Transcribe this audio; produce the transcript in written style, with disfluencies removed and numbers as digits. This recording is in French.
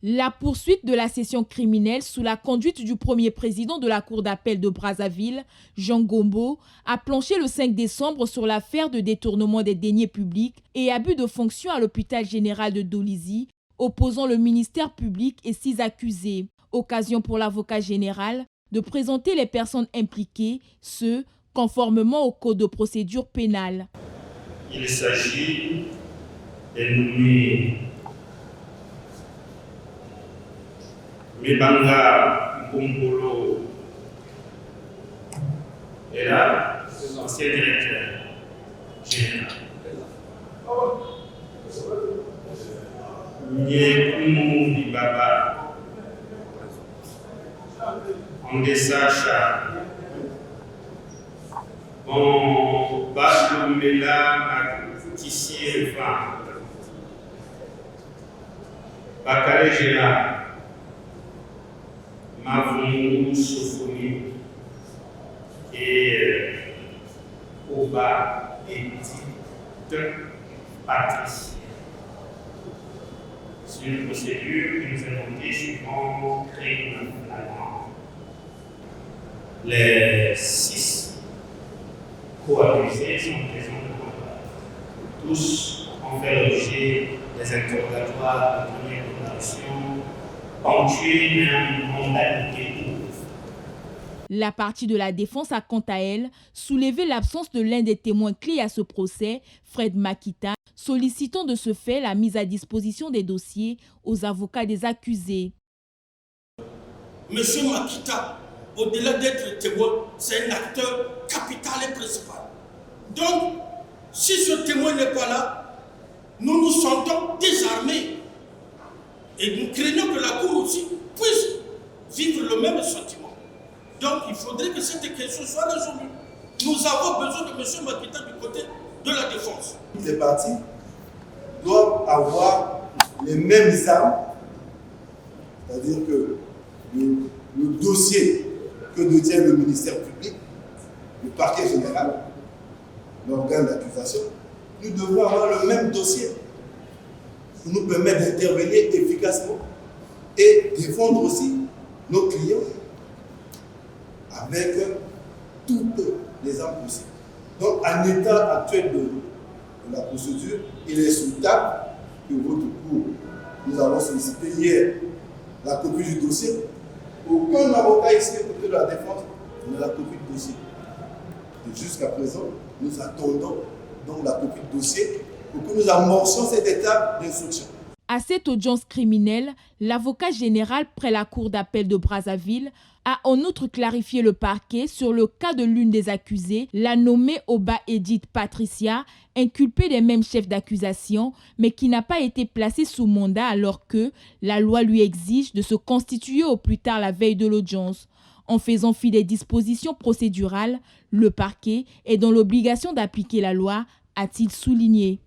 La poursuite de la session criminelle sous la conduite du premier président de la Cour d'appel de Brazzaville, Jean Gombo, a planché le 5 décembre sur l'affaire de détournement des deniers publics et abus de fonction à l'hôpital général de Dolisie, opposant le ministère public et 6 accusés. Occasion pour l'avocat général de présenter les personnes impliquées, conformément au code de procédure pénale. Il s'agit de nommer Mebanga Mbombolo est là, ancien directeur général. Nyekumu Libaba, Andessa Charles, Baslomela Tissier Van, Bakale Gérard, Mavon Sophonie et Oba Edith Patricia. C'est une procédure que nous avons dit suivant crime flagrant. Les 6 co-accusés sont présents devant nous. Tous ont fait l'objet des interrogatoires de première condamnation, ponctués d'un modalité. La partie de la défense a quant à elle soulevé l'absence de l'un des témoins clés à ce procès, Fred Makita, sollicitant de ce fait la mise à disposition des dossiers aux avocats des accusés. Monsieur Makita, au-delà d'être témoin, c'est un acteur capital et principal. Donc, si ce témoin n'est pas là, nous nous sentons désarmés. Et nous craignons que la Cour aussi puisse vivre le même sentiment. Donc, il faudrait que cette question soit résolue. Nous avons besoin de M. Makita du côté de la défense. Les parties doivent avoir les mêmes armes, c'est-à-dire que le dossier que détient le ministère public, le parquet général, l'organe d'accusation, nous devons avoir le même dossier pour nous permettre d'intervenir efficacement et défendre aussi nos clients avec toutes les armes possibles. Donc, à l'état actuel de la procédure, il est souhaitable que votre cour, nous avons sollicité hier la copie du dossier. Aucun avocat ici côté de la défense n'a la copie du dossier. Et jusqu'à présent, nous attendons donc la copie du dossier pour que nous amorcions cette étape d'instruction. À cette audience criminelle, l'avocat général près la Cour d'appel de Brazzaville a en outre clarifié le parquet sur le cas de l'une des accusées, la nommée Oba Edith Patricia, inculpée des mêmes chefs d'accusation, mais qui n'a pas été placée sous mandat alors que la loi lui exige de se constituer au plus tard la veille de l'audience. En faisant fi des dispositions procédurales, le parquet est dans l'obligation d'appliquer la loi, a-t-il souligné.